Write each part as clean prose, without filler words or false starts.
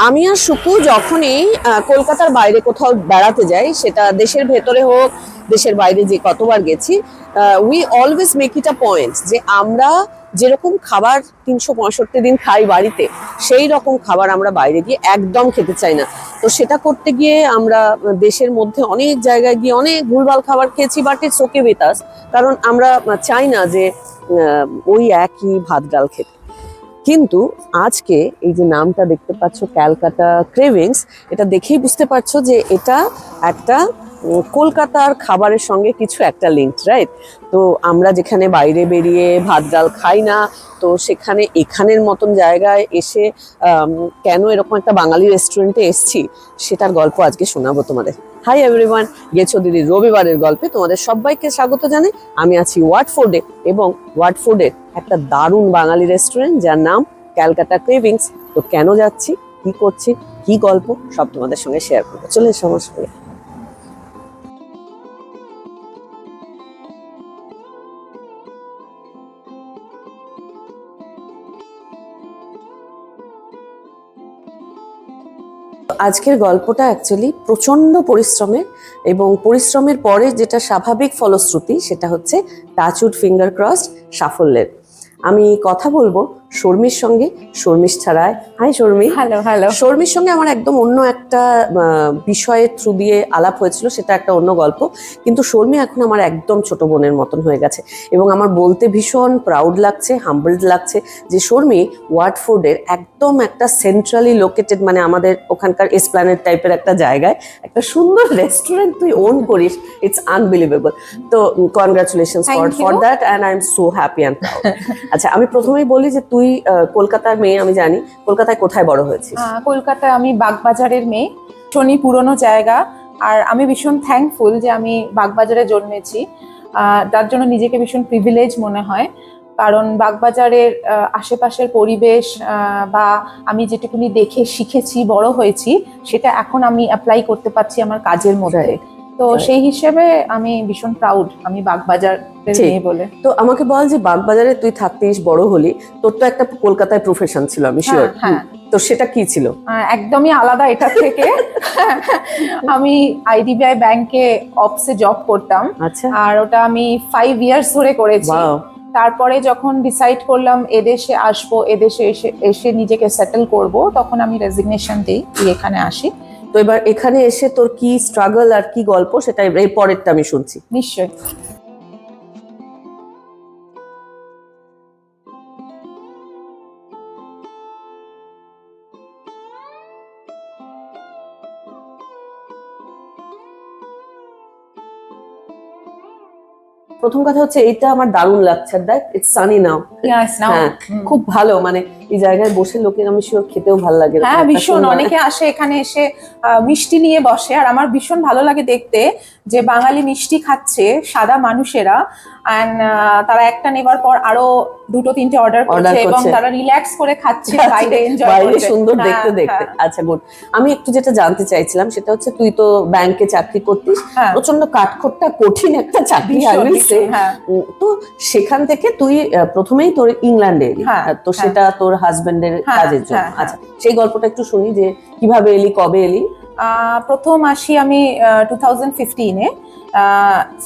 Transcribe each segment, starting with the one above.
আমি আর সুকু যখনই কলকাতার বাইরে কোথাও বেড়াতে যাই, সেটা দেশের ভেতরে হোক দেশের বাইরে যে কতবার গেছি, we always make it a point যে আমরা যেরকম খাবার 365 দিন খাই বাড়িতে, সেই রকম খাবার আমরা বাইরে গিয়ে একদম খেতে চাই না। তো সেটা করতে গিয়ে আমরা দেশের মধ্যে অনেক জায়গায় গিয়ে অনেক ভুলভাল খাবার খেয়েছি, but it's okay with us. কারণ আমরা চাই না যে ওই একই ভাত ডাল খেতে। কিন্তু আজকে এই যে নামটা দেখতে পাচ্ছ, ক্যালকাটা ক্রেভিংস, এটা দেখেই বুঝতে পারছো যে এটা একটা কলকাতার খাবারের সঙ্গে কিছু একটা লিঙ্ক, রাইট? তো আমরা যেখানে বাইরে বেরিয়ে ভাত ডাল খাই না, তো সেখানে এখানের মতন জায়গায় এসে কেন এরকম একটা বাঙালি রেস্টুরেন্টে এসছি, সেটার গল্প আজকে শোনাবো তোমাদের। হাই এভরিওয়ান, গেছো দিদির রবিবারের গল্পে তোমাদের সবাইকে স্বাগত জানাই। আমি আছি ওয়াটফোর্ডে, এবং ওয়াটফোর্ডের একটা দারুণ বাঙালি রেস্টুরেন্ট যার নাম ক্যালকাটা ক্রেভিংস। তো কেন যাচ্ছি, কি করছি, কি গল্প, সব তোমাদের সঙ্গে শেয়ার করবো। চলে এসো আমার সঙ্গে। আজকের গল্পটা অ্যাকচুয়ালি প্রচন্ড পরিশ্রমের, এবং পরিশ্রমের পরে যেটা স্বাভাবিক ফলশ্রুতি সেটা হচ্ছে টাচউড ফিঙ্গার ক্রসড সাফল্যের। আমি কথা বলবো শর্মির সঙ্গে, শর্মির ছাড়ায়। হাই শর্মি। Hello hello. শর্মির সঙ্গে আমার একদম অন্য একটা বিষয়ের থ্রু দিয়ে আলাপ হয়েছিল, সেটা একটা অন্য গল্প। কিন্তু শর্মি এখন আমার একদম ছোট বোনের মতন হয়ে গেছে, এবং আমার বলতে ভীষণ প্রাউড লাগছে, হাম্বলড লাগছে যে শর্মি ওয়াটফোর্ডের একদম একটা সেন্ট্রালি লোকেটেড, মানে আমাদের ওখানকার এসপ্ল্যানেড টাইপের একটা জায়গায় একটা সুন্দর রেস্টুরেন্ট তুই ওন করিস। It's unbelievable. তো congratulations for that, and I am so happy and proud. আচ্ছা, আমি প্রথমেই বলি যে তুই কলকাতার মেয়ে, আমি জানি। কলকাতায় কোথায় বড় হয়েছিস? কলকাতায় আমি বাগবাজারের মেয়ে, ভীষণই পুরনো জায়গা। আর আমি ভীষণ থ্যাঙ্কফুল যে আমি বাগবাজারে জন্মেছি। তার জন্য নিজেকে ভীষণ প্রিভিলেজ মনে হয়, কারণ বাগবাজারের আশেপাশের পরিবেশ বা আমি যেটুকুনি দেখে শিখেছি, বড় হয়েছি, সেটা এখন আমি অ্যাপ্লাই করতে পারছি আমার কাজের মধ্যে। তো সেই হিসেবে আমি ভীষণ প্রাউড আমি বাগবাজার মেয়ে বলে। তো আমাকে বল যে বাগবাজারে তুই থাকতিস, বড় হলি, তোর তো একটা কলকাতায় প্রফেশন ছিল, আমি শিওর। হ্যাঁ, তো সেটা কি ছিল? একদমই আলাদা এটা থেকে। আমি আইডিবিআই ব্যাংকে অফিসে জব করতাম। আচ্ছা। আর ওটা আমি 5 ইয়ার্স ধরে করেছি। তারপরে যখন ডিসাইড করলাম এদেশে আসবো, এদেশে এসে নিজেকে সেটেল করব, তখন আমি রেজিগনেশন দিই, এখানে আসি। তো এবার এখানে এসে তোর কি স্ট্রাগল আর কি গল্প, সেটা এই পরেরটা আমি শুনছি। নিশ্চয়ই। প্রথম কথা হচ্ছে এইটা আমার দারুণ লাগছে, দেখ ইটস সানি নাও। হ্যাঁ, খুব ভালো, মানে এই জায়গায় বসে লোকের আমি শিওর খেতেও ভালো লাগে। হ্যাঁ, ভীষণ। অনেকে আসে এখানে, এসে মিষ্টি নিয়ে বসে, আর আমার ভীষণ ভালো লাগে দেখতে যে বাঙালি মিষ্টি খাচ্ছে সাদা মানুষেরা, এন্ড তারা একটা নেবার পর আরো 2-3টে অর্ডার করছে, এবং তারা রিল্যাক্স করে খাচ্ছে, বাইরে এনজয় করছে, সুন্দর দেখতে দেখতে। আচ্ছা, গুড। আমি একটু যেটা জানতে চাইছিলাম সেটা হচ্ছে, তুই তো ব্যাংকে চাকরি করতিস, প্রচন্ড কাঠখোট্টা কঠিন একটা চাকরি। তো সেখান থেকে তুই প্রথমেই তোর ইংল্যান্ডে এলি, তো সেটা তোর হাজবেন্ডের কাজের জন্য। আচ্ছা, সেই গল্পটা একটু শুনি যে কিভাবে এলি, কবে এলি। প্রথম আসি আমি 2015-এ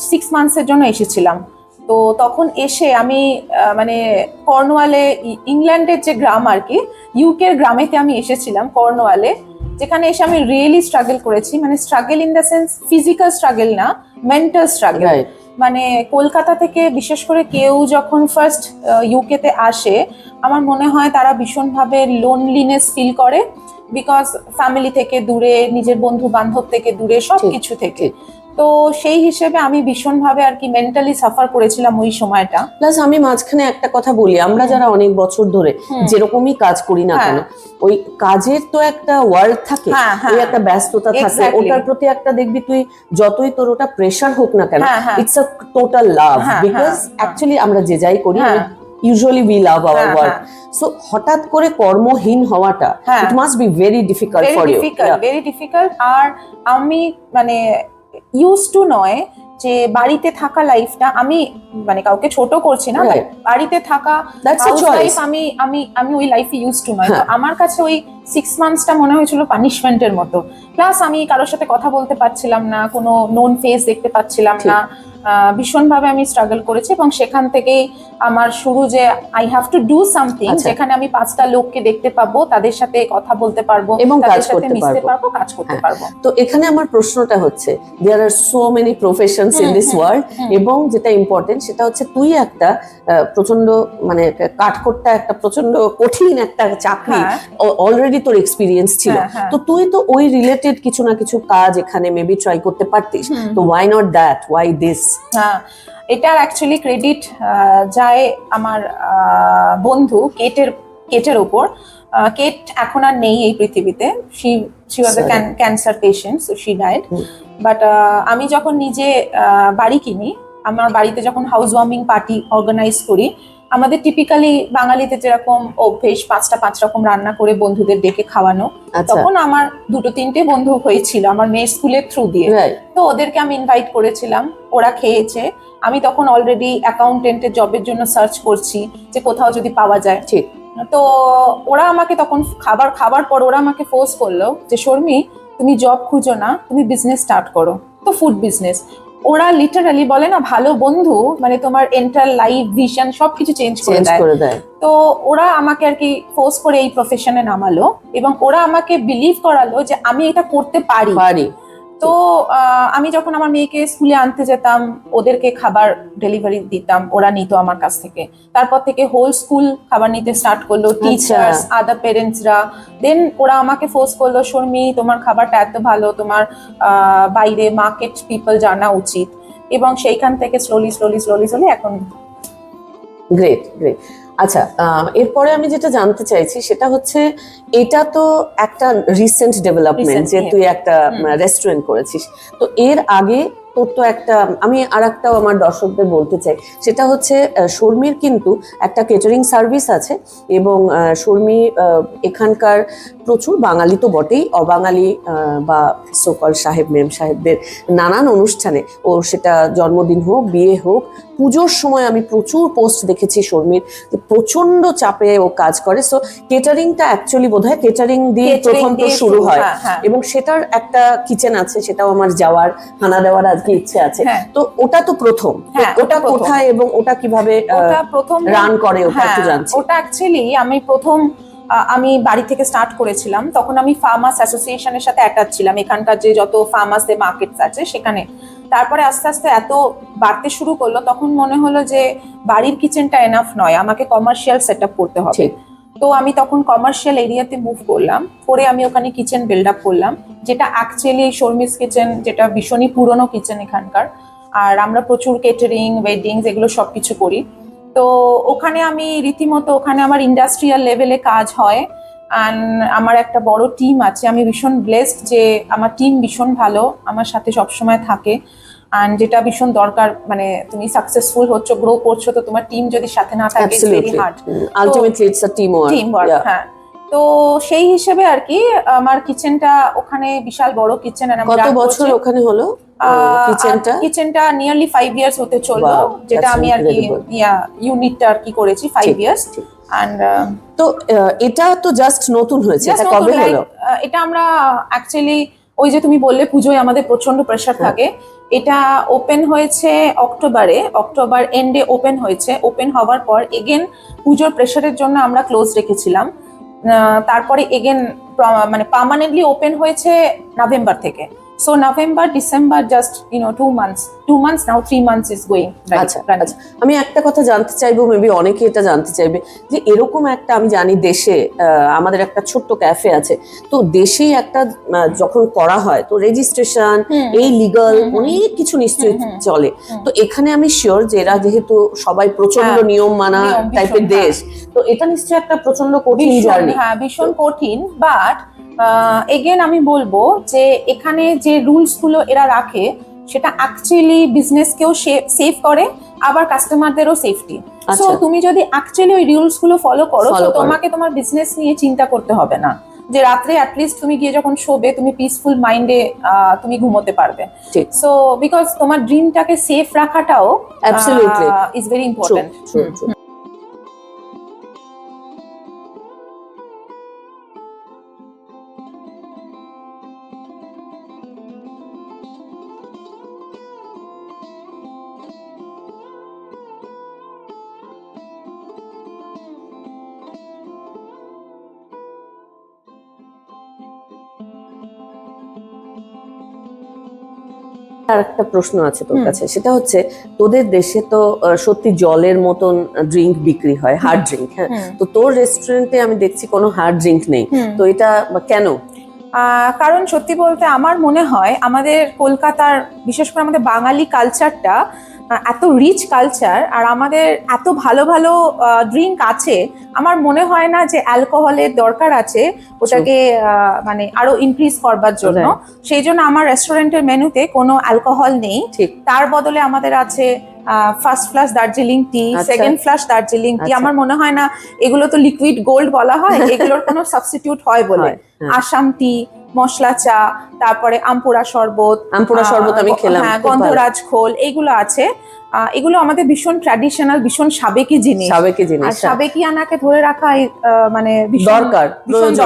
6 মান্থসের জন্য এসেছিলাম। তো তখন এসে আমি মানে কর্নওয়ালে, ইংল্যান্ডের যে গ্রাম আর কি, ইউকের গ্রামেতে আমি এসেছিলাম কর্নওয়ালে, যেখানে এসে আমি রিয়েলি স্ট্রাগল করেছি। মানে struggle in the sense physical struggle না, মেন্টাল স্ট্রাগল। মানে কলকাতা থেকে বিশেষ করে কেউ যখন ফার্স্ট ইউকেতে আসে, আমার মনে হয় তারা ভীষণভাবে লোনলিনেস ফিল করে, বিকজ ফ্যামিলি থেকে দূরে, নিজের বন্ধু বান্ধব থেকে দূরে, সবকিছু থেকে। তো সেই হিসেবে আমি ভীষণভাবে আর কি মেন্টালি সাফার করেছিলাম ওই সময়টা। প্লাস আমি মাঝখানে একটা কথা বলি, আমরা যারা অনেক বছর ধরে যেরকমই কাজ করি না কেন, ওই কাজের তো একটা ওয়ার্ল্ড থাকে, ওই একটা ব্যস্ততা থাকে, ওটার প্রতি একটা দেখবি তুই যতই তোর ওটা প্রেশার হোক না কেন, it's a total love, because actually আমরা যে যাই করি, usually we love our work. So হঠাৎ করে কর্মহীন হওয়াটা, it must be very difficult for you. Very difficult. আর আমি মানে ইউজ টু নয় যে বাড়িতে থাকা লাইফটা, আমি মানে কাউকে ছোট করছি না, Right. বাড়িতে থাকা That's a house choice. life আমি আমি আমি ওই লাইফে ইউজ টু নয়। তো হ্যাঁ। আমার কাছে ওই 6 মান্থসটা মনে হয়েছিল পানিশমেন্টের মতো। প্লাস আমি কারোর সাথে কথা বলতে পারছিলাম না, কোনো নোন ফেস দেখতে পাচ্ছিলাম ঠিক। না, ভীষণভাবে আমি স্ট্রাগল করেছি। এবং সেখান থেকেই আমার শুরু যে I have to do something, আচ্ছা। যেখানে আমি 5টা লোককে দেখতে পাবো, তাদের সাথে কথা বলতে পারবো এবং কাজ তাদের সাথে করতে মিশতে পারবো। পারবো, কাজ করতে হ্যাঁ। পারবো। তো এখানে আমার প্রশ্নটা হচ্ছে, there are so many professions in this world, এবং যেটা ইম্পর্টেন্ট সেটা হচ্ছে তুই একটা প্রচন্ড মানে কাঠখোট্টা একটা প্রচন্ড কঠিন একটা চাকরি হ্যাঁ। অলরেডি তোর এক্সপিরিয়েন্স ছিল, হ্যাঁ, হ্যাঁ। তো তুই তো ওই রিলেটেড কিছু না কিছু কাজ এখানে মেবি ট্রাই করতে পারতিস, তো why not that, why this? হ্যাঁ, এটার অ্যাকচুয়ালি ক্রেডিট যায় আমার বন্ধু কেটের ওপর। কেট এখন আর নেই এই পৃথিবীতে। She was A Sorry. Cancer patient, so she died. But আমি যখন নিজে বাড়ি কিনি, আমার বাড়িতে যখন হাউস ওয়ার্মিং পার্টি অর্গানাইজ করি, আমাদের টিপিক্যালি বাঙালিতে যেরকম অভ্যেস 5 রকম রান্না করে বন্ধুদের ডেকে খাওয়ানো, আচ্ছা। তখন আমার 2-3টে বন্ধু হয়েছিল আমার মেয়ের স্কুলের থ্রু দিয়ে। Right. তো ওদেরকে আমি ইনভাইট করেছিলাম, ওরা খেয়েছে। আমি তখন অলরেডি অ্যাকাউন্টেন্টের জবের জন্য সার্চ করছি যে কোথাও যদি পাওয়া যায়। ঠিক। তো ওরা আমাকে তখন খাবার পর ওরা আমাকে ফোর্স করলো যে শর্মি, তুমি জব খুঁজো না, তুমি বিজনেস স্টার্ট করো। তো ফুড বিজনেস। ওরা লিটারালি বলে না, ভালো বন্ধু মানে তোমার এন্টার লাইফ ভিশন সবকিছু চেঞ্জ করে দেয়। তো ওরা আমাকে আর কি ফোর্স করে এই প্রফেশনে নামালো, এবং ওরা আমাকে বিলিভ করালো যে আমি এটা করতে পারি। তো আমি যখন আমার মেয়েকে স্কুলে আনতে যেতাম, ওদেরকে খাবার ডেলিভারি দিতাম, ওরা নিত আমার কাছ থেকে। তারপর থেকে হোল স্কুল খাবার নিতে স্টার্ট করলো, টিচার্স, আদার পেরেন্টসরা। দেন ওরা আমাকে ফোর্স করলো, শর্মি তোমার খাবারটা এত ভালো, তোমার বাইরে মার্কেট পিপল জানা উচিত। এবং সেইখান থেকে স্লোলি এখন। গ্রেট। আচ্ছা, এরপরে আমি যেটা জানতে চাইছি সেটা হচ্ছে, এটা তো একটা রিসেন্ট ডেভেলপমেন্ট যে তুই একটা রেস্টুরেন্ট করেছিস, তো এর আগে তোর তো একটা, আমি আর একটাও আমার দর্শকদের বলতে চাই, সেটা হচ্ছে শর্মির কিন্তু একটা কেটারিং সার্ভিস আছে, এবং শর্মি এখানকার প্রচুর বাঙালি তো বটেই, অবাঙালি বা সোকল সাহেব মেম সাহেবদের নানান অনুষ্ঠানে, ও সেটা জন্মদিন হোক, বিয়ে হোক, পুজোর সময় আমি প্রচুর পোস্ট দেখেছি শর্মির, যে প্রচন্ড চাপে ও কাজ করে। সো কেটারিংটা অ্যাকচুয়ালি বোধহয় কেটারিং দিয়ে প্রথম তো শুরু হয়, এবং সেটার একটা কিচেন আছে, সেটাও আমার যাওয়ার, হানা দেওয়ার আজকে ইচ্ছে আছে। তো ওটা তো প্রথম, ওটা কোথায় এবং ওটা কিভাবে রান করে ওটা একটু জানছি। ওটা অ্যাকচুয়ালি আমি বাড়ি থেকে স্টার্ট করেছিলাম। তখন আমি ফার্মার্স অ্যাসোসিয়েশনের সাথে অ্যাটাচ ছিলাম, এখানকার যে যত ফার্মার্সদের মার্কেটস আছে সেখানে। তারপরে আস্তে আস্তে এত বাড়তে শুরু করলো, তখন মনে হলো যে বাড়ির কিচেনটা এনাফ নয়, আমাকে কমার্শিয়াল সেট আপ করতে হবে। তো আমি তখন কমার্শিয়াল এরিয়াতে মুভ করলাম, করে আমি ওখানে কিচেন বিল্ড আপ করলাম, যেটা অ্যাকচুয়ালি শর্মিস কিচেন, যেটা ভীষণই পুরনো কিচেন এখানকার। আর আমরা প্রচুর কেটারিং, ওয়েডিংস এগুলো সবকিছু করি। তো ওখানে আমি রীতিমতো, ওখানে আমার ইন্ডাস্ট্রিয়াল লেভেলে কাজ হয়, অ্যান্ড আমার একটা বড় টিম আছে। আমি ভীষণ ব্লেসড যে আমার টিম ভীষণ ভালো, আমার সাথে সবসময় থাকে। অ্যান্ড যেটা ভীষণ দরকার, মানে তুমি সাকসেসফুল হচ্ছ, গ্রো করছো, তো তোমার টিম যদি সাথে না থাকে it's very hard. Ultimately it's a team work. হ্যাঁ, তো সেই হিসেবে আর কি আমার কিচেনটা ওখানে বিশাল বড় কিচেন। কত বছর ওখানে হলো কিচেনটা? নিয়ারলি 5 ইয়ার্স হতে চললো, যেটা আমি আর কি ইউনিটটা আর কি করেছি 5 ইয়ার্স। এন্ড তো এটা তো জাস্ট নতুন হয়েছে, এটা কবে হলো? এটা আমরা অ্যাকচুয়ালি ওই যে তুমি বললে পুজোয় আমাদের প্রচন্ড প্রেসার থাকে, এটা ওপেন হয়েছে অক্টোবর এন্ডে ওপেন হয়েছে। ওপেন হওয়ার পর এগেন পুজোর প্রেসারের জন্য আমরা ক্লোজ রেখেছিলাম। তারপরে এগেন মানে পার্মানেন্টলি ওপেন হয়েছে নভেম্বর থেকে। So November, December, just 2 months. 2 months now, 3 months is going. আচ্ছা, আমি একটা কথা জানতে চাইবো, মেবি অনেকে এটা জানতে চাইবে, যে এরকম একটা, আমি জানি দেশে আমাদের একটা ছোট্ট ক্যাফে আছে, তো দেশেই একটা যখন করা হয় তো রেজিস্ট্রেশন, এই লিগাল অনেক কিছু নিশ্চয়ই চলে। তো এখানে আমি শিওর যে এরা যেহেতু সবাই প্রচন্ড নিয়ম মানা টাইপের দেশ, তো এটা নিশ্চয়ই একটা প্রচন্ড কঠিন জার্নি। হ্যাঁ, ভীষণ কঠিন। বাট এগেন আমি বলবো যে এখানে যে রুলস গুলো এরা রাখে, সেটা অ্যাকচুয়ালি বিজনেসকেও সেভ করে, আবার কাস্টমারদেরও সেফটি। সো তুমি যদি অ্যাকচুয়ালি ওই রুলস গুলো ফলো করো, তো তোমাকে তোমার বিজনেস নিয়ে চিন্তা করতে হবে না। যে রাত্রে অ্যাটলিস্ট তুমি গিয়ে যখন শোবে তুমি পিসফুল মাইন্ডে তুমি ঘুমোতে পারবে। ঠিক। সো বিকজ তোমার ড্রিমটাকে সেফ রাখাটাও অ্যাবসলিউটলি ইজ ভেরি ইম্পর্টেন্ট। আর একটা প্রশ্ন আছে তোর কাছে, সেটা হচ্ছে তোদের দেশে তো সত্যি জলের মতন ড্রিঙ্ক বিক্রি হয়, হার্ড ড্রিঙ্ক, হ্যাঁ, তো তোর রেস্টুরেন্টে আমি দেখছি কোনো হার্ড ড্রিঙ্ক নেই, তো এটা কেন? কারণ সত্যি বলতে আমার মনে হয় আমাদের কলকাতার বিশেষ করে আমাদের বাঙালি কালচারটা এত রিচ কালচার, আর আমাদের এত ভালো ভালো ড্রিঙ্ক আছে, আমার মনে হয় না যে অ্যালকোহলের দরকার আছে ওটাকে মানে আরো ইনক্রিজ করবার জন্য। সেই জন্য আমার রেস্টুরেন্টের মেনুতে কোনো অ্যালকোহল নেই। তার বদলে আমাদের আছে ফার্স্ট ফ্লাশ দার্জিলিং টি, সেকেন্ড ফ্লাশ দার্জিলিং টি। আমার মনে হয় না, এগুলো তো লিকুইড গোল্ড বলা হয়, এগুলোর কোনো সাবস্টিটিউট হয় বলে। আসাম টি, মশলা চা, তারপরে আমপুরা শরবত, আমি খেলাম, হ্যাঁ, গন্ধরাজ খোল, এইগুলো আছে। এগুলো আমাদের ভীষণ ট্র্যাডিশনাল, ভীষণ সাবেকি জিনিস। আর সাবেকি আনাকে ধরে রাখা মানে ভীষণ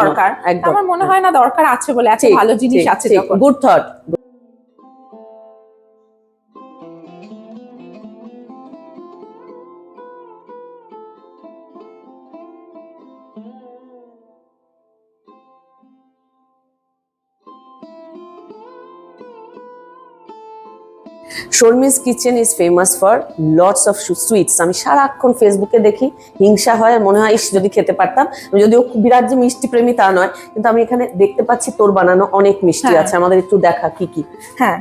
দরকার। আমার মনে হয় না দরকার আছে বলে, এত ভালো জিনিস আছে যখন। Good thought. Sharmi's kitchen is famous for lots of sweets. আমি সারাক্ষণ ফেসবুকে দেখি, হিংসা হয়, মনে হয় ইস যদি খেতে পারতাম। যদিও বিরাট যে মিষ্টি প্রেমী তা নয়, কিন্তু আমি এখানে দেখতে পাচ্ছি তোর বানানো অনেক মিষ্টি আছে, আমাদের একটু দেখা কি কি। হ্যাঁ,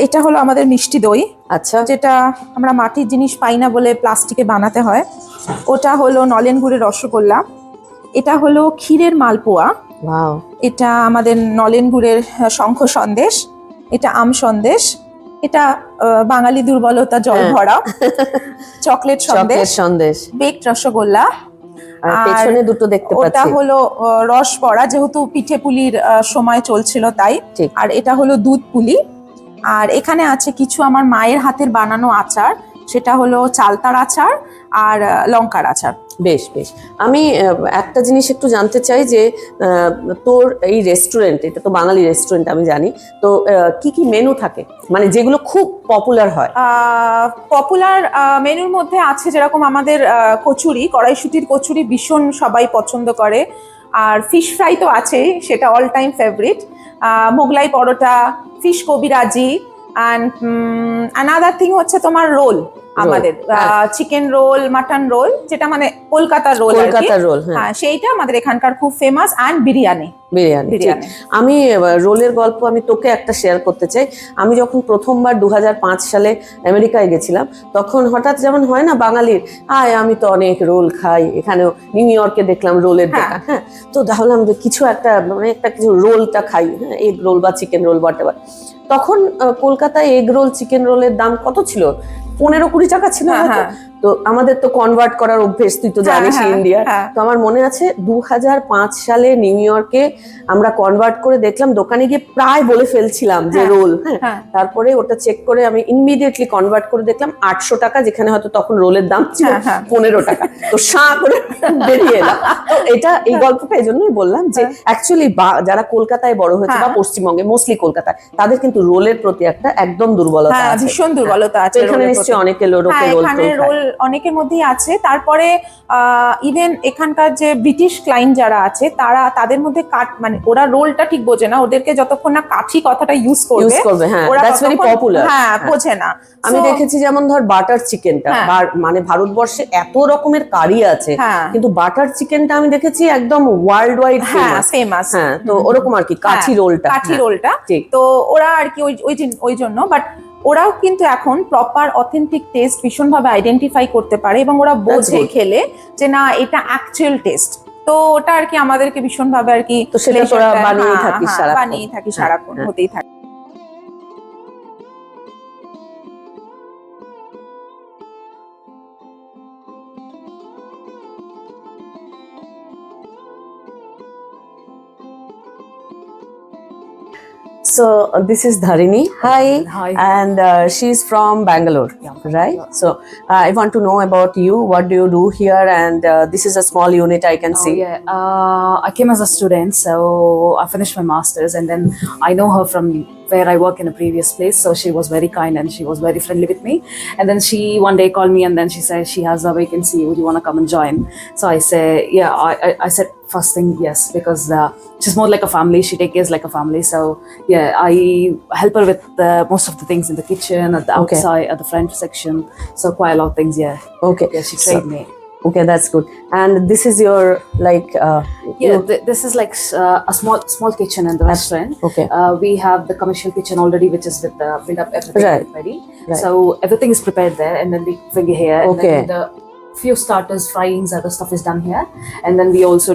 এটা হলো আমাদের মিষ্টি দই। আচ্ছা, যেটা আমরা মাটির জিনিস পাই না বলে প্লাস্টিকে বানাতে হয়। ওটা হলো নলেন গুড়ের রসগোল্লা। এটা হলো ক্ষীরের মালপোয়া। ওয়াও। এটা আমাদের নলেন গুড়ের শঙ্খ সন্দেশ। এটা আম সন্দেশ। এটা বাঙালি দুর্বলতা জল ভরা চকলেট সন্দেশ। বেকড রসগোল্লা। আর পেছনে দুটো দেখতে পাচ্ছি, ওটা হলো রস বড়া, যেহেতু পিঠে পুলির সময় চলছিল তাই। আর এটা হলো দুধ পুলি। আর এখানে আছে কিছু আমার মায়ের হাতের বানানো আচার, সেটা হলো চালতার আচার আর লঙ্কার আচার। বেশ বেশ। আমি একটা জিনিস একটু জানতে চাই যে তোর এই রেস্টুরেন্ট, এটা তো বাঙালি রেস্টুরেন্ট আমি জানি, তো কি কি মেনু থাকে, মানে যেগুলো খুব পপুলার হয়? পপুলার মেনুর মধ্যে আছে যেরকম আমাদের কচুরি, কড়াইশুটির কচুরি ভীষণ সবাই পছন্দ করে। আর ফিশ ফ্রাই তো আছেই, সেটা all time favourite. Mughlai paratha, fish কবিরাজি, অ্যান্ড অ্যানাদার থিং হচ্ছে তোমার রোল। আমাদের চিকেন রোল, মাটন রোল, যেটা মানে কলকাতার রোল, হ্যাঁ, সেইটা আমাদের এখানকার খুব ফেমাস। অ্যান্ড বিরিয়ানি। আমি রোলের গল্প আমি তোকে একটা শেয়ার করতে চাই। আমি যখন প্রথমবার 2005 সালে আমেরিকায় গেছিলাম, তখন হঠাৎ যেমন হয় না বাঙালির, আমি তো অনেক রোল খাই, এখানেও নিউ ইয়র্কে দেখলাম রোলের দোকান, হ্যাঁ, তো ভাবলাম যে কিছু একটা মানে একটা কিছু রোলটা খাই, হ্যাঁ, এগ রোল বা চিকেন রোল হোয়াটএভার। তখন কলকাতায় এগ রোল চিকেন রোলের দাম কত ছিল? 15-20 টাকা ছিল হয়তো। তো আমাদের তো কনভার্ট করার অভ্যেস, তুই তো জানিস ইন্ডিয়া। তো আমার মনে আছে 2005 সালে নিউ ইয়র্কে আমরা কনভার্ট করে দেখলাম, দোকানে গিয়ে প্রায় বলে ফেলছিলাম যে রোল, হ্যাঁ, তারপরে ওটা চেক করে আমি ইমিডিয়েটলি কনভার্ট করে দেখলাম 800 টাকা, যেখানে হয়তো তখন রোলের দাম ছিল 15 টাকা। তো করে বেরিয়ে এলাম। তো এটা এই গল্পটা এই জন্যই বললাম যে অ্যাকচুয়ালি যারা কলকাতায় বড় হয়েছে বা পশ্চিমবঙ্গে, মোস্টলি কলকাতায়, তাদের কিন্তু রোলের প্রতি একটা একদম দুর্বলতা আছে, ভীষণ দুর্বলতা আছে। এখানে নিশ্চয়ই অনেকে রোল অনেকের মধ্যেই আছে। তারপরে ইভেন এখানকার যে ব্রিটিশ ক্লায়েন্ট যারা আছে, তাদের মধ্যে মানে ওরা রোলটা ঠিক বোঝে না, ওদেরকে যতক্ষণ না কাঠি কথাটা ইউজ করবে ওরা বোঝে না। আমি দেখেছি যেমন ধর বাটার চিকেনটা, মানে ভারতবর্ষে এত রকমের কারি আছে, কিন্তু বাটার চিকেনটা আমি দেখেছি একদম ওয়ার্ল্ড ওয়াইড ফেমাস। হ্যাঁ, তো ওরকম আর কি কাঠি রোলটা। তো ওরা আর কি ওই জন্য, বাট ওরাও কিন্তু এখন প্রপার অথেন্টিক টেস্ট ভীষণভাবে আইডেন্টিফাই করতে পারে, এবং ওরা বোঝে খেলে যে না এটা অ্যাকচুয়াল টেস্ট। তো ওটা আর কি আমাদেরকে ভীষণভাবে আর কি বানিয়ে থাকি সারাক্ষণ, হতেই থাকে। So this is Dharini. Hi. Hi. And she's from Bangalore, Yeah. right? So I want to know about you. What do you do here? And this is a small unit I can see. Yeah. I came as a student, so I finished my masters, and then I know her from where I work in a previous place. So she was very kind and she was very friendly with me. And then she one day called me and then she said she has a vacancy. Would you want to come and join? So I say yeah. I said first thing yes, because she's more like a family. She takes care like a family. So yeah, I help her with most of the things in the kitchen, at the Okay. outside, at the front section. So quite a lot of things. Yeah. Okay. Yeah. She trained me. Okay, that's good. And this is your like. Yeah, this is like a small kitchen in the restaurant. Okay. We have the commercial kitchen already, which is with the build up everything Right. ready. Right. So everything is prepared there, and then we bring it here. Okay. And then the few starters, fryings, other stuff is done here, and then we also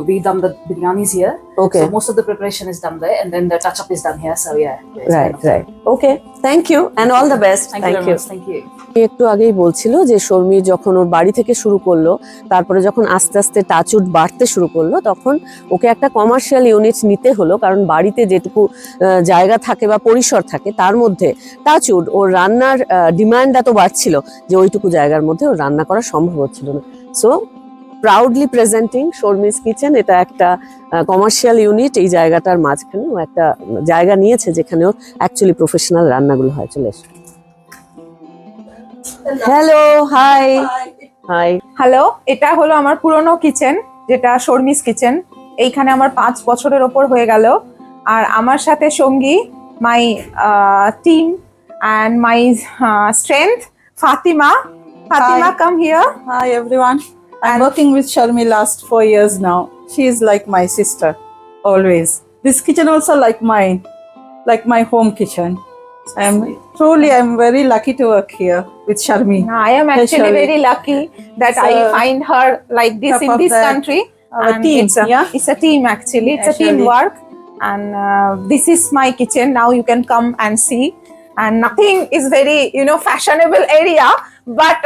we done the biryanis here. Okay. So most of the preparation is done there, and then the touch up is done here. So yeah. it's Right, kind of- right. Okay. Thank you and all the best. Thank you very much. Thank you. একটু আগেই বলছিল যে শর্মি যখন ওর বাড়ি থেকে শুরু করলো, তারপরে যখন আস্তে আস্তে টাচউড বাড়তে শুরু করলো, তখন ওকে একটা কমার্শিয়াল ইউনিট নিতে হলো, কারণ বাড়িতে যেটুকু জায়গা থাকে বা পরিসর থাকে তার মধ্যে টাচউড ওর রান্নার ডিমান্ড এত বাড়ছিল যে ওইটুকু জায়গার মধ্যে ওর রান্না করা সম্ভব হচ্ছিল না। So proudly presenting Sharmi's kitchen, এটা একটা কমার্শিয়াল ইউনিট। এই জায়গাটার মাঝখানে ও একটা জায়গা নিয়েছে যেখানে ওর অ্যাকচুয়ালি প্রফেশনাল রান্নাগুলো হয়। চলে এসো। Hello, high high. হ্যালো, এটা হলো আমার পুরনো কিচেন, যেটা শর্মিস কিচেন। এইখানে আমার 5 বছরের ওপর হয়ে গেল। আর আমার সাথে সঙ্গী my team and my strength Fatima. Fatima, Hi. Come here. Hi everyone. I'm working with Sharmi last 4 years now. She is like my sister, always. This kitchen also like my home kitchen. I'm very lucky to work here with Sharmi. I am actually Sharmi. very lucky that I So, find her like this top in of this that, country. our And team, it's it's a team actually. It's a Actually. teamwork. And this is my kitchen. Now you can come and see. And nothing is very fashionable area, but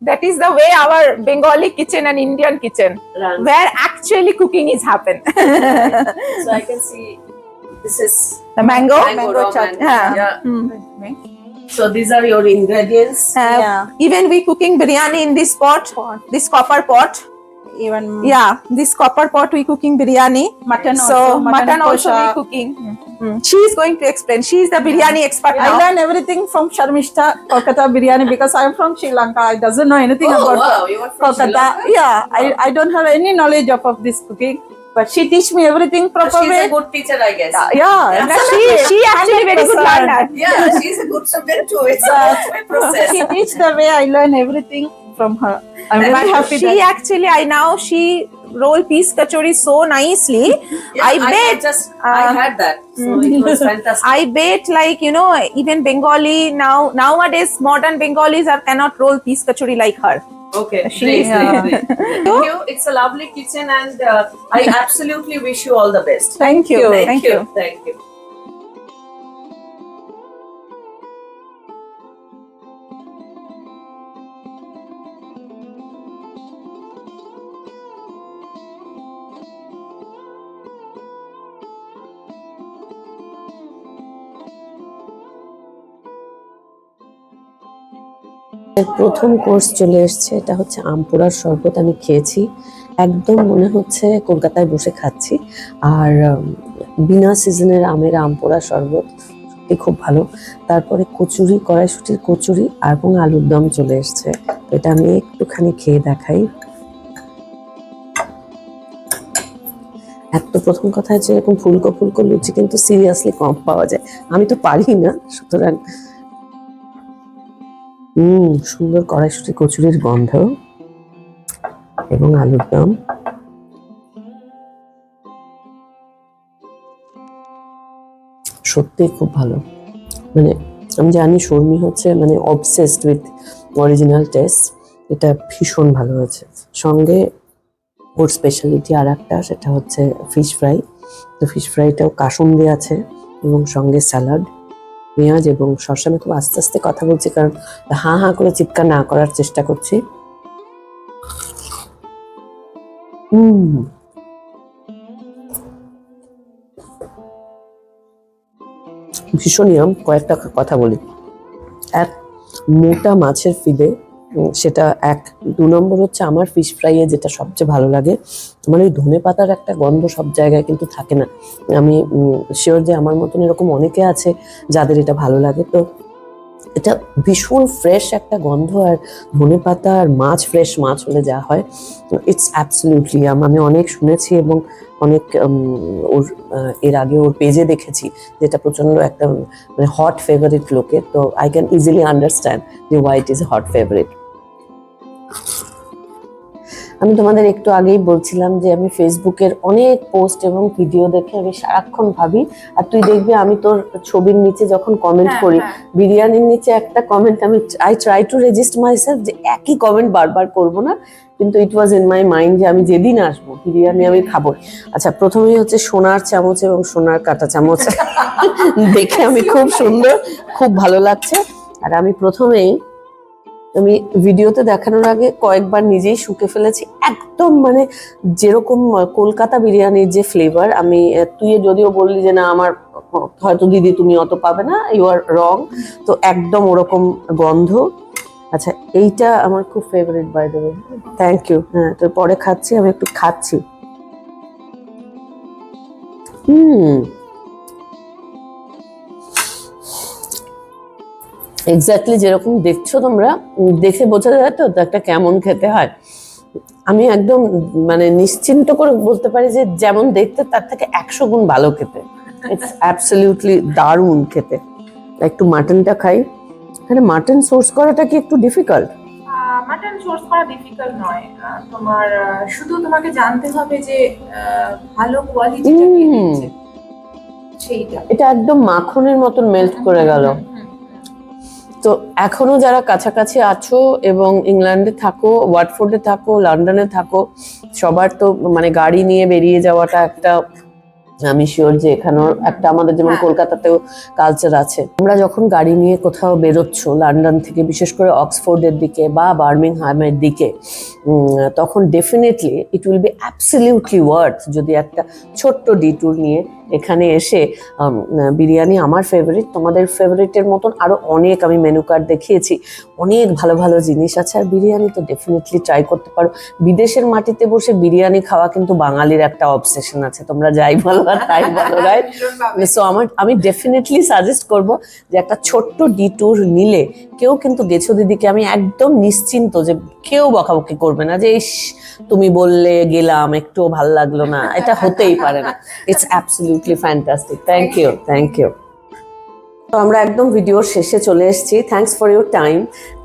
that is the way our Bengali kitchen and Indian kitchen, Runs. where actually cooking is happen. So I can see this is The mango. raw chutney. mango. Yeah. Yeah. So these are your ingredients. Yeah. Even we cooking biryani in this pot, this copper pot. Even Yeah, this copper pot we cooking biryani. mutton So also. mutton also kosha. we cooking. She is going to explain. She is the biryani expert I now. learned everything from Sharmishta Kolkata biryani because I'm from Sri Lanka. I doesn't know anything Oh, about wow, you are from Sri Kolkata. Lanka? Yeah, I don't have any knowledge of this cooking, but she teach me everything proper She's way. a good teacher, I guess. Yeah, And absolutely. she actually very good 100%. learner. Yeah, she's a good student too. It's a good process. She teach the way I learn everything from her. I'm But very happy she that actually, she roll piece kachori so nicely. Yeah, I bet I had that. So it was fantastic. I bet like even Bengali nowadays modern Bengalis cannot roll piece kachori like her. Okay. She- Great, yeah. great. Thank you. It's a lovely kitchen and I absolutely wish you all the best. Thank you. Thank you. Thank you. প্রথম course চলে এসেছে, এটা হচ্ছে আমপোড়ার শরবত। আমি খেয়েছি, একদম মনে হচ্ছে কলকাতায় বসে খাচ্ছি। আর বিনা সিজনের আমের আমপোড়া শরবত সত্যি খুব ভালো। তারপরে কচুরি, কড়াইশুঁটির কচুরি এবং আলুর দম চলে এসেছে। তো এটা আমি একটুখানি খেয়ে দেখাই। এত প্রথম কথা হচ্ছে এরকম ফুলকো ফুলকো লুচি কিন্তু সিরিয়াসলি কম পাওয়া যায়। আমি তো পারি না, সুতরাং সুন্দর কড়াইশুঁটি কচুরির গন্ধ এবং আলুর দম। সত্যি খুব ভালো। মানে আমি জানি শর্মি হচ্ছে মানে অবসেসড উইথ অরিজিনাল টেস্ট। এটা ভীষণ ভালো হয়েছে। সঙ্গে ওর স্পেশালিটি আর একটা, সেটা হচ্ছে ফিশ ফ্রাই। তো ফিশ ফ্রাইটাও কাসুন্দি আছে এবং সঙ্গে স্যালাড, পেঁয়াজ এবং শসা। আমি খুব আস্তে আস্তে কথা বলছি কারণ হাঁ হাঁ করে চিৎকার না করার চেষ্টা করছি। ভীষণ ইয়াম। কয়েকটা কথা বলি। এক, মোটা মাছের ফিদে, সেটা এক। 2 নম্বর হচ্ছে আমার ফিশ ফ্রাইয়ে যেটা সবচেয়ে ভালো লাগে, আমার ওই ধনে পাতার একটা গন্ধ সব জায়গায় কিন্তু থাকে না। আমি শিওর যে আমার মতন এরকম অনেকে আছে যাদের এটা ভালো লাগে। তো এটা ভীষণ ফ্রেশ একটা গন্ধ, আর ধনে পাতা আর মাছ, ফ্রেশ মাছ হলে যা হয়, ইটস অ্যাবসলিউটলি। আমি অনেক শুনেছি এবং অনেক ওর এর আগে ওর পেজে দেখেছি যেটা প্রচন্ড একটা মানে হট ফেভারিট লোকের। তো আই ক্যান ইজিলি আন্ডারস্ট্যান্ড যে why it is hot favourite. আমি তোমাদের একটু আগেই বলছিলাম যে আমি ফেসবুকের অনেক পোস্ট এবং ভিডিও দেখে আমি সারাক্ষণ ভাবি, আর তুই দেখবি আমি তোর ছবির নিচে যখন কমেন্ট করি, বিরিয়ানির নিচে একটা কমেন্ট আমি I try to resist myself যে একই কমেন্ট বারবার করব না, কিন্তু ইট ওয়াজ ইন মাই মাইন্ড যে আমি যেদিন আসবো বিরিয়ানি আমি খাবো। আচ্ছা, প্রথমেই হচ্ছে সোনার চামচ এবং সোনার কাঁটা চামচ দেখে আমি খুব সুন্দর, খুব ভালো লাগছে। আর আমি প্রথমেই, আমি ভিডিওতে দেখানোর আগে কয়েকবার নিজেই শুকে ফেলেছি, একদম মানে যেরকম কলকাতা বিরিয়ানির যে ফ্লেভার। আমি তুই যদিও বললি যে না আমার হয়তো দিদি তুমি অত পাবে না, ইউ আর রং, তো একদম ওরকম গন্ধ। আচ্ছা, এইটা আমার খুব favourite by the way, thank you. হ্যাঁ, তোর পরে খাচ্ছি, আমি একটু খাচ্ছি। এক্স্যাক্টলি যেরকম দেখছো তোমরা, দেখে বোঝা যায় তো একটা কেমন খেতে হয়। আমি একদম মানে নিশ্চিন্ত করে বলতে পারি যে যেমন দেখতে তার থেকে 100 গুণ ভালো খেতে। ইটস অ্যাবসলিউটলি দারুণ খেতে। একটু মাটনটা খাই। এখানে মাটন সোর্স করাটা কি একটু ডিফিকাল্ট? মাটন সোর্স করা ডিফিকাল্ট নয়, তোমার শুধু তোমাকে জানতে হবে যে ভালো কোয়ালিটিটা কি দিচ্ছে সেইটা। এটা একদম মাখনের মতন মেল্ট করে গেল। তো এখনো যারা কাছাকাছি আছো এবং ইংল্যান্ডে থাকো, ওয়াটফোর্ডে থাকো, লন্ডনে থাকো, সবার তো মানে গাড়ি নিয়ে বেরিয়ে যাওয়াটা একটা, আমি শিওর যে এখানেও একটা আমাদের যেমন কলকাতাতেও কালচার আছে। তোমরা যখন গাড়ি নিয়ে কোথাও বেরোচ্ছ লন্ডন থেকে, বিশেষ করে অক্সফোর্ডের দিকে বা বার্মিংহামের দিকে, তখন definitely it will be absolutely worth যদি একটা ছোট্ট ডিট্যুর নিয়ে এখানে এসে বিরিয়ানি আমার ফেভারিট, তোমাদের ফেভারিটের মতন আরো অনেক আমি মেনু কার্ড দেখিয়েছি, অনেক ভালো ভালো জিনিস আছে। আর বিরিয়ানি তো ডেফিনেটলি ট্রাই করতে পারো। বিদেশের মাটিতে বসে বিরিয়ানি খাওয়া কিন্তু বাঙালির একটা অবসেশন আছে, তোমরা যাই বলো আর তাই বলো, রাইট? সো আমি ডেফিনেটলি সাজেস্ট করব যে একটা ছোট্ট ডিট্যুর নিলে, কেউ কিন্তু গেছো দিদিকে আমি একদম নিশ্চিন্ত যে কেউ বকাবকি করবে না যে ইস তুমি বললে গেলাম একটুও ভালো লাগলো না, এটা হতেই পারে না। It's absolutely fantastic. Thank you, thank you. তো আমরা একদম ভিডিওর শেষে চলে এসেছি। Thanks for your time.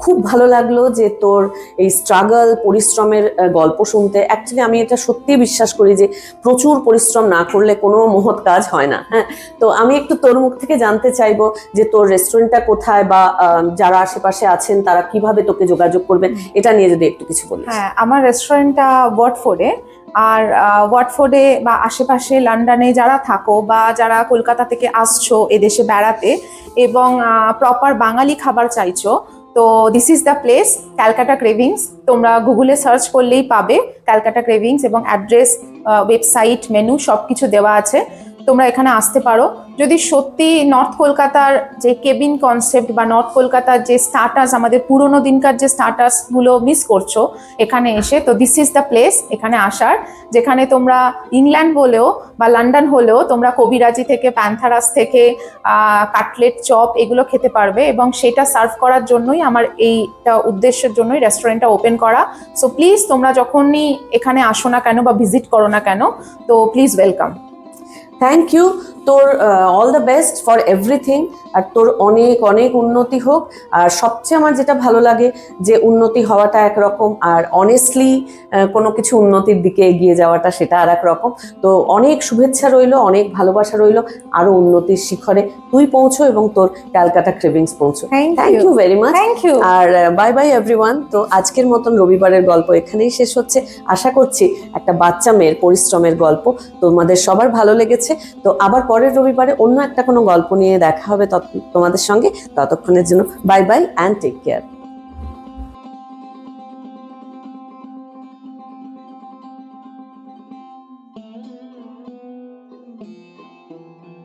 খুব ভালো লাগলো যে তোর এই স্ট্রাগল, পরিশ্রমের গল্প শুনতে। অ্যাকচুয়ালি আমি এটা সত্যি বিশ্বাস করি যে প্রচুর পরিশ্রম না করলে কোনো মহৎ কাজ হয় না। হ্যাঁ, তো আমি একটু তোর মুখ থেকে জানতে চাইবো যে তোর রেস্টুরেন্টটা কোথায়, বা যারা আশেপাশে আছেন তারা কিভাবে তোকে যোগাযোগ করবেন, এটা নিয়ে যদি একটু কিছু বলিস। হ্যাঁ, আমার রেস্টুরেন্টটা ওয়াটফোর্ডে। আর ওয়াটফোর্ডে বা আশেপাশে লন্ডনে যারা থাকো বা যারা কলকাতা থেকে আসছো এদেশে বেড়াতে এবং প্রপার বাঙালি খাবার চাইছো, তো this is the place, Calcutta cravings. তোমরা গুগলে সার্চ করলেই পাবে ক্যালকাটা ক্রেভিংস, এবং অ্যাড্রেস, ওয়েবসাইট, মেনু সব কিছু দেওয়া আছে। তোমরা এখানে আসতে পারো। যদি সত্যি নর্থ কলকাতার যে কেবিন কনসেপ্ট বা নর্থ কলকাতার যে স্টার্টার্স, আমাদের পুরোনো দিনকার যে স্টার্টার্সগুলো মিস করছো এখানে এসে, তো দিস ইজ দ্য প্লেস এখানে আসার, যেখানে তোমরা ইংল্যান্ড হলেও বা লন্ডন হলেও তোমরা কবিরাজি থেকে, প্যান্থারাস থেকে কাটলেট, চপ এগুলো খেতে পারবে। এবং সেটা সার্ভ করার জন্যই আমার এইটা উদ্দেশ্যের জন্যই রেস্টুরেন্টটা ওপেন করা। সো প্লিজ তোমরা যখনই এখানে আসো না কেন বা ভিজিট করো না কেন, তো প্লিজ ওয়েলকাম। Thank you. তোর all the best for everything, আর তোর অনেক অনেক উন্নতি হোক। আর সবচেয়ে আমার যেটা ভালো লাগে যে উন্নতি হওয়াটা একরকম, আর অনেস্টলি কোনো কিছু উন্নতির দিকে এগিয়ে যাওয়াটা সেটা আর এক রকম। তো অনেক শুভেচ্ছা রইলো, অনেক ভালোবাসা রইলো, আরো উন্নতির শিখরে তুই পৌঁছো এবং তোর ক্যালকাটা ক্রেভিংস পৌঁছো। Thank you very much. Thank you. আর বাই বাই এভরিওয়ান। তো আজকের মতন রবিবারের গল্প এখানেই শেষ হচ্ছে। আশা করছি একটা বাচ্চা মেয়ের পরিশ্রমের গল্প তোমাদের সবার ভালো লেগেছে। তো আবার পরের রবিবারে অন্য একটা কোনো গল্প নিয়ে দেখা হবে তোমাদের সঙ্গে। ততক্ষণের জন্য bye bye and take care.